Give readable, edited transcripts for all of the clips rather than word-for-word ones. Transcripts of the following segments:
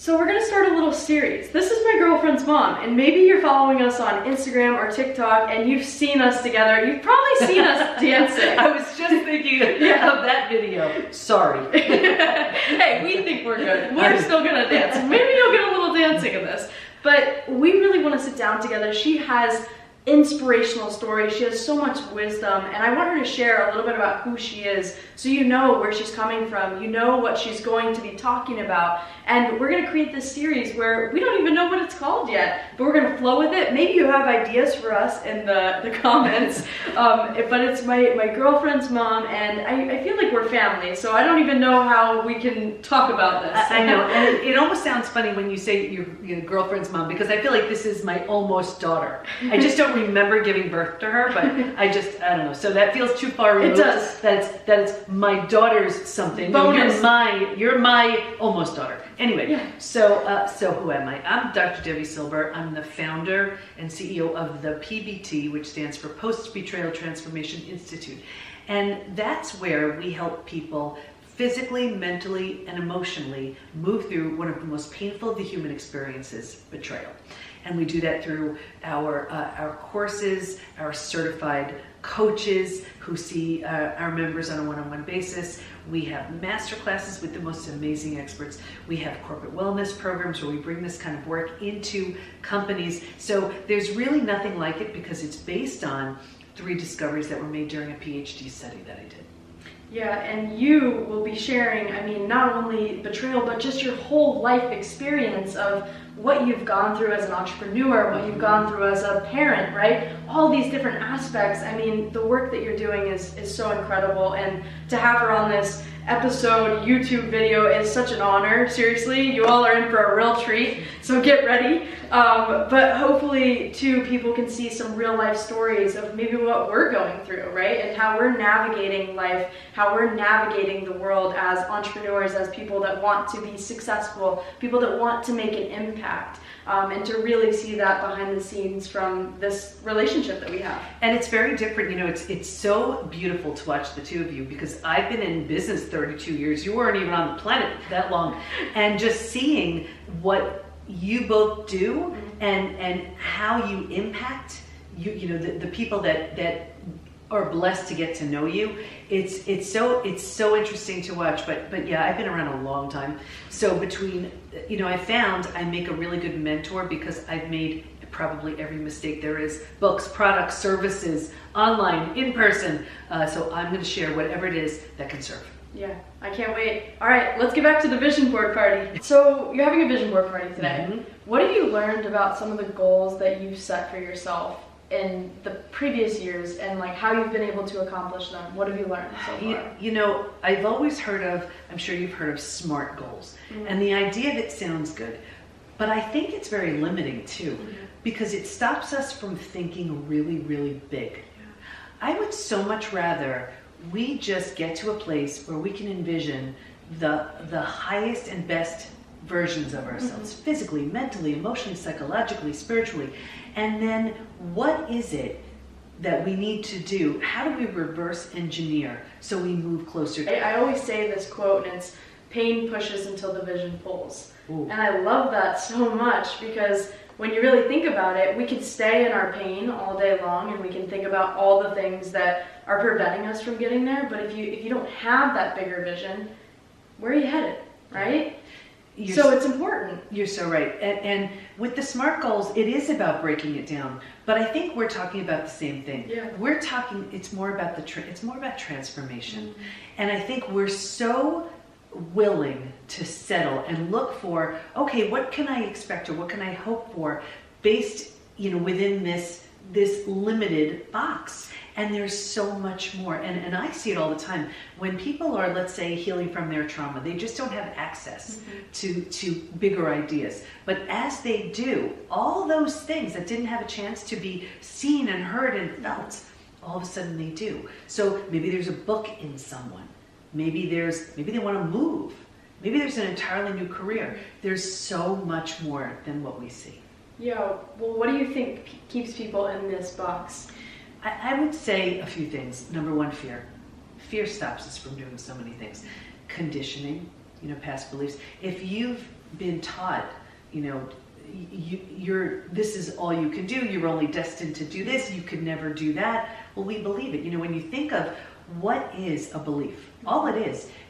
So we're gonna start a little series. This is my girlfriend's mom, and maybe you're following us on Instagram or TikTok and you've seen us together. You've probably seen us dancing. I was just thinking of that video. Sorry. Hey, we think we're good. We're still gonna dance. Maybe you'll get a little dancing in this. But we really wanna sit down together. She has inspirational stories. She has so much wisdom, and I want her to share a little bit about who she is, so you know where she's coming from, you know what she's going to be talking about. And we're going to create this series where we don't even know what it's called yet, but we're going to flow with it. Maybe you have ideas for us in the comments, but it's my girlfriend's mom, and I feel like we're family, so I don't even know how we can talk about this. I know, and it almost sounds funny when you say your girlfriend's mom, because I feel like this is my almost daughter. I just don't remember giving birth to her, but I don't know. So that feels too far removed. It does. That it's my daughter's something. Bonus. No, you're my almost daughter. Anyway, yeah. So who am I? I'm Dr. Debbie Silber. I'm the founder and CEO of the PBT, which stands for Post-Betrayal Transformation Institute. And that's where we help people physically, mentally, and emotionally move through one of the most painful of the human experiences, betrayal. And we do that through our courses, our certified coaches who see our members on a one-on-one basis. We have master classes with the most amazing experts. We have corporate wellness programs where we bring this kind of work into companies. So there's really nothing like it, because it's based on 3 discoveries that were made during a PhD study that I did. Yeah, and you will be sharing, I mean, not only betrayal, but just your whole life experience of what you've gone through as an entrepreneur, what you've gone through as a parent, right? All these different aspects. I mean, the work that you're doing is so incredible, and to have her on this episode YouTube video is such an honor. Seriously, you all are in for a real treat, so get ready. But hopefully too, people can see some real life stories of maybe what we're going through, right? And how we're navigating life, how we're navigating the world as entrepreneurs, as people that want to be successful, people that want to make an impact, and to really see that behind the scenes from this relationship that we have. And it's very different. You know, it's so beautiful to watch the two of you, because I've been in business 32 years. You weren't even on the planet that long. And just seeing what you both do and how you impact you know the people that are blessed to get to know you, it's so interesting to watch. But yeah, I've been around a long time. So between, you know, I found I make a really good mentor, because I've made probably every mistake there is: books, products, services, online, in person. So I'm going to share whatever it is that can serve. Yeah, I can't wait. All right, let's get back to the vision board party. So you're having a vision board party today. Mm-hmm. What have you learned about some of the goals that you've set for yourself in the previous years, and like how you've been able to accomplish them? What have you learned so far? You know, I've always heard of, I'm sure you've heard of SMART goals. Mm-hmm. And the idea of it sounds good, but I think it's very limiting too, because it stops us from thinking really, really big. Yeah. I would so much rather we just get to a place where we can envision the highest and best versions of ourselves, physically, mentally, emotionally, psychologically, spiritually. And then what is it that we need to do? How do we reverse engineer so we move closer to? I always say this quote, and it's, pain pushes until the vision pulls. Ooh. And I love that so much, because when you really think about it, we can stay in our pain all day long, and we can think about all the things that are preventing us from getting there. But if you don't have that bigger vision, where are you headed, right? So it's important. You're so right. And with the SMART goals, it is about breaking it down. But I think we're talking about the same thing. Yeah. We're talking, it's more about it's more about transformation. Mm-hmm. And I think we're so willing to settle and look for, okay, what can I expect, or what can I hope for, based, you know, within this limited box. And there's so much more. And I see it all the time. When people are, let's say, healing from their trauma, they just don't have access to bigger ideas. But as they do, all those things that didn't have a chance to be seen and heard and felt, all of a sudden they do. So maybe there's a book in someone. Maybe they want to move. Maybe there's an entirely new career. There's so much more than what we see. Yeah, well, what do you think keeps people in this box? I would say a few things. Number one, fear. Fear stops us from doing so many things. Conditioning, you know, past beliefs. If you've been taught, this is all you can do. You're only destined to do this. You could never do that. Well, we believe it. When you think of what is a belief, all it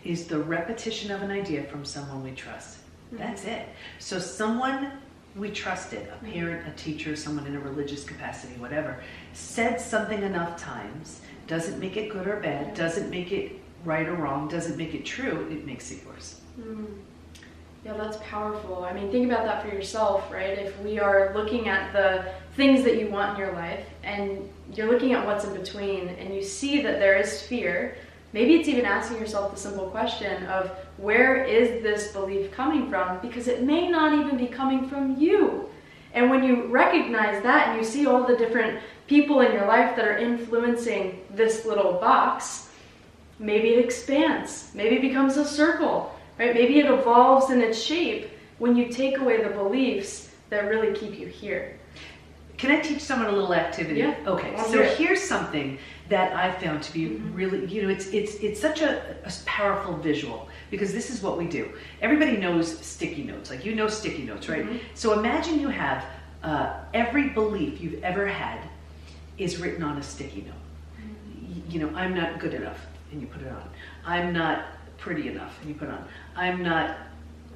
is the repetition of an idea from someone we trust. That's it. So someone we trusted, a parent, a teacher, someone in a religious capacity, whatever, said something enough times, doesn't make it good or bad, doesn't make it right or wrong, doesn't make it true, it makes it yours. Yeah, that's powerful. I mean, think about that for yourself, right? If we are looking at the things that you want in your life and you're looking at what's in between and you see that there is fear, maybe it's even asking yourself the simple question of where is this belief coming from? Because it may not even be coming from you. And when you recognize that and you see all the different people in your life that are influencing this little box, maybe it expands, maybe it becomes a circle, right? Maybe it evolves in its shape when you take away the beliefs that really keep you here. Can I teach someone a little activity? Yeah. Okay, so here's something that I found to be really, it's such a powerful visual, because this is what we do. Everybody knows sticky notes, like sticky notes, right? So imagine you have every belief you've ever had is written on a sticky note. I'm not good enough, and you put it on. I'm not pretty enough, and you put it on. I'm not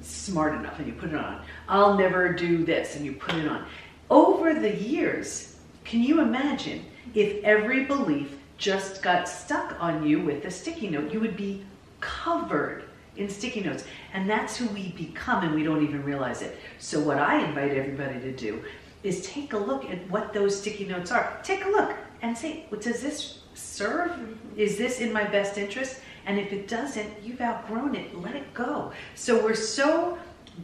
smart enough, and you put it on. I'll never do this, and you put it on. Over the years, can you imagine if every belief just got stuck on you with a sticky note? You would be covered in sticky notes. And that's who we become, and we don't even realize it. So what I invite everybody to do is take a look at what those sticky notes are. Take a look and say, well, does this serve? Is this in my best interest? And if it doesn't, you've outgrown it. Let it go. So we're so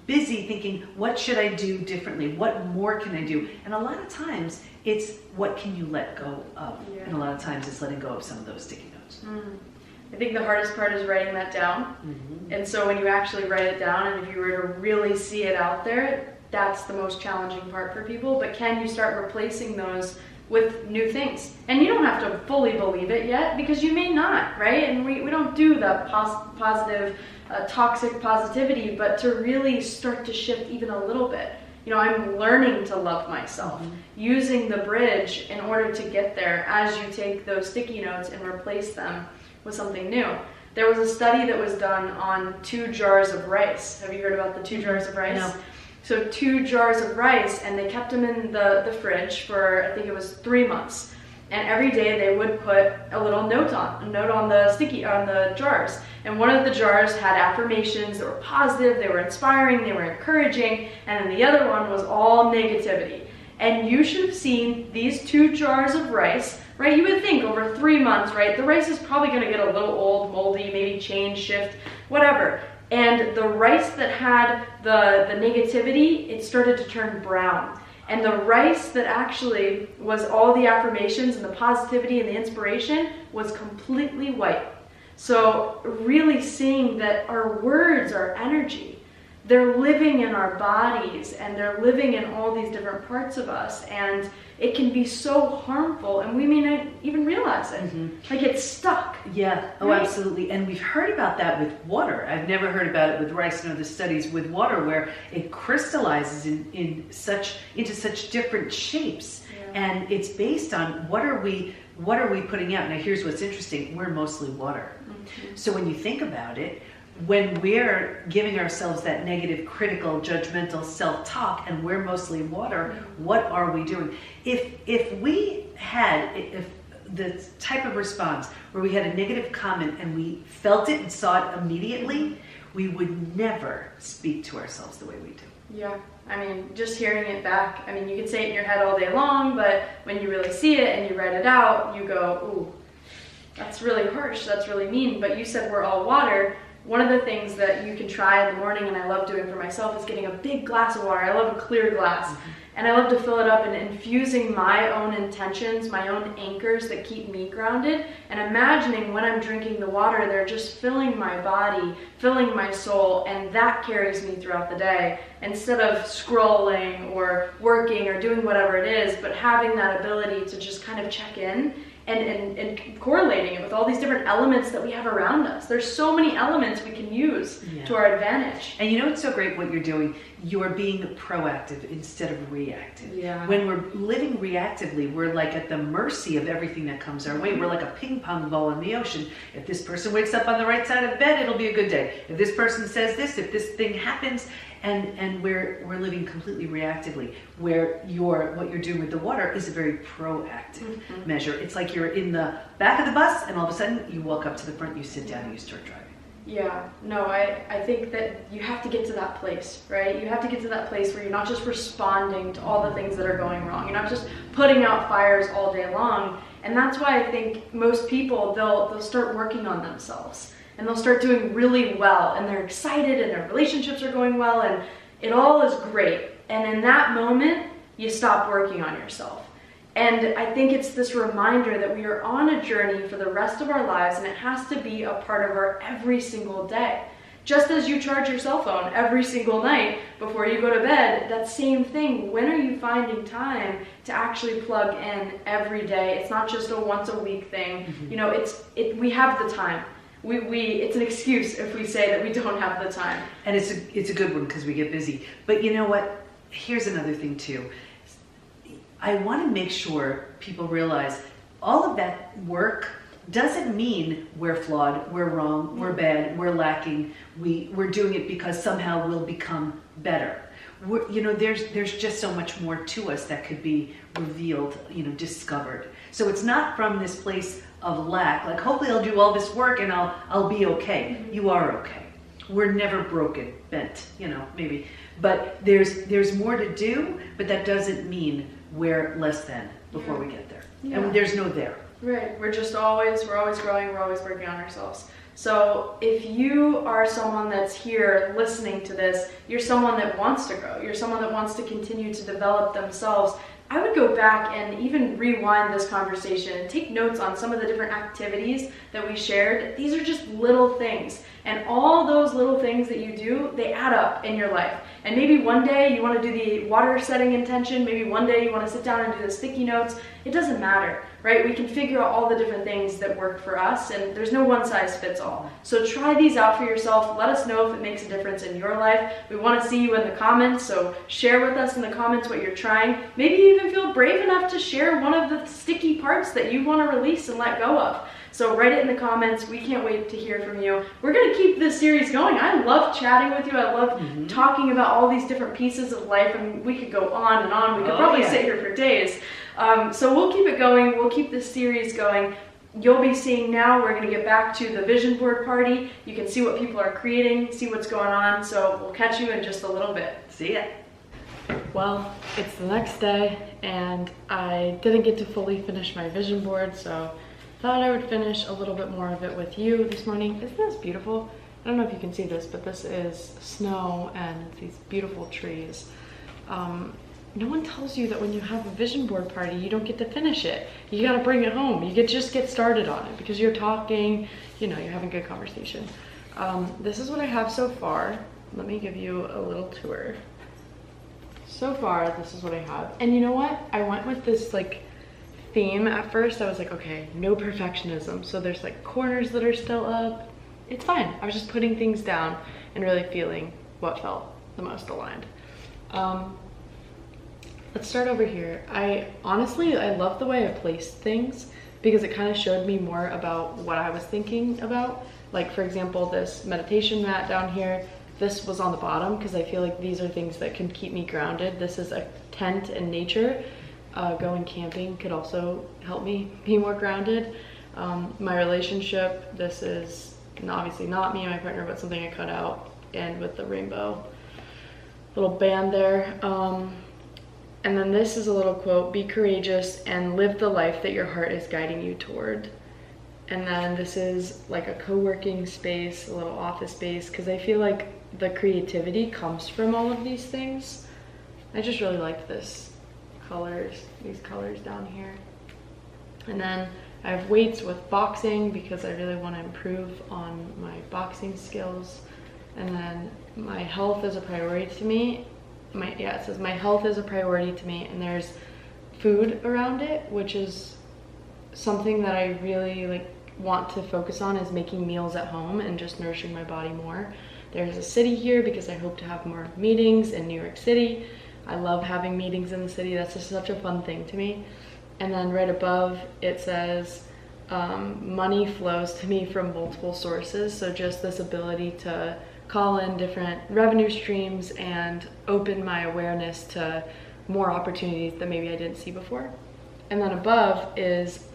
busy thinking, what should I do differently? What more can I do? And a lot of times it's what can you let go of? Yeah. And a lot of times it's letting go of some of those sticky notes. I think the hardest part is writing that down. And so when you actually write it down, and if you were to really see it out there, that's the most challenging part for people. But can you start replacing those with new things? And you don't have to fully believe it yet, because you may not, right? And we don't do the positive, toxic positivity, but to really start to shift even a little bit. I'm learning to love myself, using the bridge in order to get there as you take those sticky notes and replace them with something new. There was a study that was done on 2 jars of rice. Have you heard about the 2 jars of rice? No. So 2 jars of rice, and they kept them in the fridge for, I think it was 3 months. And every day they would put a little note on the jars. And one of the jars had affirmations that were positive, they were inspiring, they were encouraging, and then the other one was all negativity. And you should have seen these 2 jars of rice, right? You would think over 3 months, right? The rice is probably gonna get a little old, moldy, maybe change, shift, whatever. And the rice that had the negativity, it started to turn brown. And the rice that actually was all the affirmations and the positivity and the inspiration was completely white. So really seeing that our words are energy. They're living in our bodies, and they're living in all these different parts of us, and it can be so harmful, and we may not even realize it. Like it's stuck. Yeah, oh, right? Absolutely. And we've heard about that with water. I've never heard about it with rice. The studies with water where it crystallizes into such different shapes. Yeah. And it's based on what are we putting out. Now here's what's interesting. We're mostly water. So when you think about it, when we're giving ourselves that negative, critical, judgmental self-talk, and we're mostly water, what are we doing? If the type of response where we had a negative comment and we felt it and saw it immediately, we would never speak to ourselves the way we do. Yeah, I mean, just hearing it back, I mean, you can say it in your head all day long, but when you really see it and you write it out, you go, ooh, that's really harsh, that's really mean. But you said we're all water. One of the things that you can try in the morning, and I love doing for myself, is getting a big glass of water. I love a clear glass. And I love to fill it up and infusing my own intentions, my own anchors that keep me grounded, and imagining when I'm drinking the water, they're just filling my body, filling my soul, and that carries me throughout the day. Instead of scrolling or working or doing whatever it is, but having that ability to just kind of check in and correlating it with all these different elements that we have around us. There's so many elements we can use to our advantage. And you know what's so great what you're doing? You're being proactive instead of reactive. Yeah. When we're living reactively, we're like at the mercy of everything that comes our way. We're like a ping pong ball in the ocean. If this person wakes up on the right side of the bed, it'll be a good day. If this person says this, if this thing happens, and we're living completely reactively, where what you're doing with the water is a very proactive measure. It's like you're in the back of the bus and all of a sudden you walk up to the front, you sit down, and you start driving. Yeah, no, I think that you have to get to that place, right? You have to get to that place where you're not just responding to all the things that are going wrong. You're not just putting out fires all day long. And that's why I think most people, they'll start working on themselves. And they'll start doing really well, and they're excited, and their relationships are going well, and it all is great. And in that moment, you stop working on yourself. And I think it's this reminder that we are on a journey for the rest of our lives, and it has to be a part of our every single day. Just as you charge your cell phone every single night before you go to bed, that same thing. When are you finding time to actually plug in every day? It's not just a once a week thing. You know, we have the time. It's an excuse if we say that we don't have the time. And it's a good one because we get busy. But you know what? Here's another thing too. I want to make sure people realize all of that work doesn't mean we're flawed, we're wrong, we're bad, we're lacking. We're doing it because somehow we'll become better. There's just so much more to us that could be revealed, discovered. So it's not from this place of lack, like hopefully I'll do all this work and I'll be okay. You are okay. We're never broken, bent, maybe. But there's more to do, but that doesn't mean we're less than before we get there. And there's no there. Right. We're always growing, we're always working on ourselves. So if you are someone that's here listening to this, you're someone that wants to grow, you're someone that wants to continue to develop themselves, I would go back and even rewind this conversation and take notes on some of the different activities that we shared. These are just little things. And all those little things that you do, they add up in your life. And maybe one day you want to do the water setting intention. Maybe one day you want to sit down and do the sticky notes. It doesn't matter, right? We can figure out all the different things that work for us, and there's no one size fits all. So try these out for yourself. Let us know if it makes a difference in your life. We want to see you in the comments, so share with us in the comments what you're trying. Maybe you even feel brave enough to share one of the sticky parts that you want to release and let go of. So write it in the comments. We can't wait to hear from you. We're going to keep this series going. I love chatting with you. I love talking about all these different pieces of life, and we could go on and on. We could probably sit here for days. So we'll keep it going. We'll keep this series going. You'll be seeing now, we're going to get back to the vision board party. You can see what people are creating, see what's going on. So we'll catch you in just a little bit. See ya. Well, it's the next day, and I didn't get to fully finish my vision board, so thought I would finish a little bit more of it with you this morning. Isn't this beautiful? I don't know if you can see this, but this is snow and these beautiful trees. No one tells you that when you have a vision board party, you don't get to finish it. You gotta bring it home. You just get started on it because you're talking, you're having good conversation. This is what I have so far. Let me give you a little tour. So far, this is what I have. And you know what? I went with this theme at first. I was like, okay, no perfectionism. So there's corners that are still up. It's fine. I was just putting things down and really feeling what felt the most aligned. Let's start over here. I love the way I placed things because it kind of showed me more about what I was thinking about. Like, for example, this meditation mat down here, this was on the bottom because I feel like these are things that can keep me grounded. This is a tent in nature. Going camping could also help me be more grounded. My relationship, this is obviously not me and my partner, but something I cut out, and with the rainbow little band there. And then this is a little quote: be courageous and live the life that your heart is guiding you toward. And then this is like a co-working space, a little office space, because I feel like the creativity comes from all of these things. I just really liked these colors down here. And then I have weights with boxing because I really want to improve on my boxing skills. And then my health is a priority to me. It says my health is a priority to me, and there's food around it, which is something that I really like want to focus on is making meals at home and just nourishing my body more. There's a city here because I hope to have more meetings in New York City. I love having meetings in the city. That's just such a fun thing to me. And then right above it says money flows to me from multiple sources. So just this ability to call in different revenue streams and open my awareness to more opportunities that maybe I didn't see before. And then above is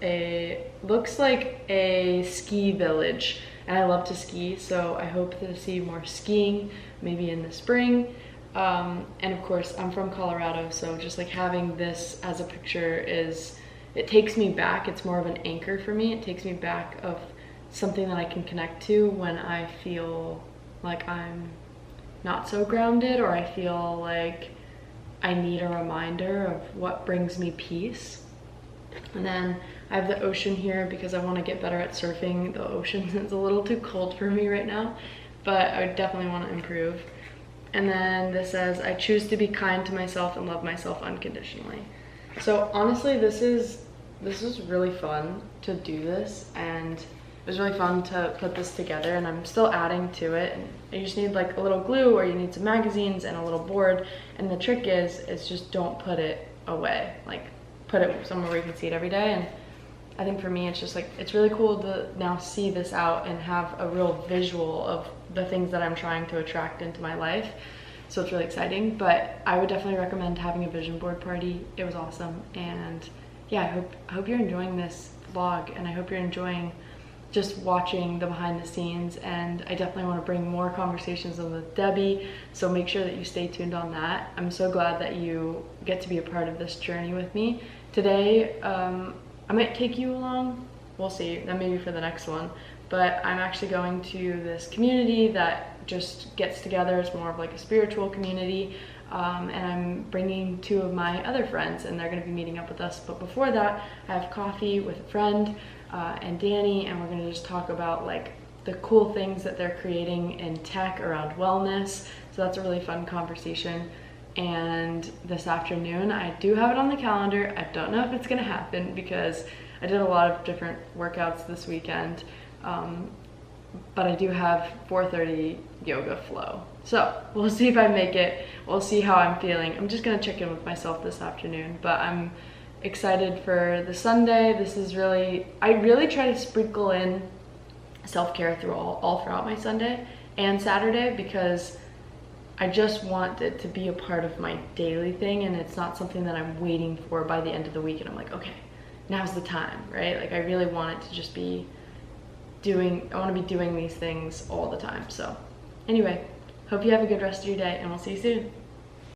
looks like a ski village. And I love to ski, so I hope to see more skiing, maybe in the spring. And of course, I'm from Colorado, so just like having this as a picture it takes me back. It's more of an anchor for me. It takes me back of something that I can connect to when I feel like I'm not so grounded, or I feel like I need a reminder of what brings me peace. And then I have the ocean here because I want to get better at surfing. The ocean is a little too cold for me right now, but I definitely want to improve. And then this says, I choose to be kind to myself and love myself unconditionally. So honestly, this is really fun to do this, and it was really fun to put this together, and I'm still adding to it. And you just need like a little glue, or you need some magazines and a little board. And the trick is just don't put it away. Like put it somewhere where you can see it every day. And I think for me, it's just like, it's really cool to now see this out and have a real visual of the things that I'm trying to attract into my life. So it's really exciting, but I would definitely recommend having a vision board party. It was awesome. And yeah, I hope you're enjoying this vlog, and I hope you're enjoying just watching the behind the scenes. And I definitely want to bring more conversations with Debbie, so make sure that you stay tuned on that. I'm so glad that you get to be a part of this journey with me. Today, I might take you along, we'll see, then maybe for the next one. But I'm actually going to this community that just gets together. It's more of like a spiritual community. And I'm bringing 2 of my other friends, and they're going to be meeting up with us. But before that, I have coffee with a friend and Dani, and we're going to just talk about like the cool things that they're creating in tech around wellness. So that's a really fun conversation. And this afternoon, I do have it on the calendar. I don't know if it's going to happen because I did a lot of different workouts this weekend. But I do have 4:30 yoga flow. So we'll see if I make it. We'll see how I'm feeling. I'm just gonna check in with myself this afternoon, but I'm excited for the Sunday. I really try to sprinkle in self-care through all throughout my Sunday and Saturday, because I just want it to be a part of my daily thing, and it's not something that I'm waiting for by the end of the week and I'm like, okay, now's the time, right? Like I really want it to just be I want to be doing these things all the time. So anyway, hope you have a good rest of your day, and we'll see you soon.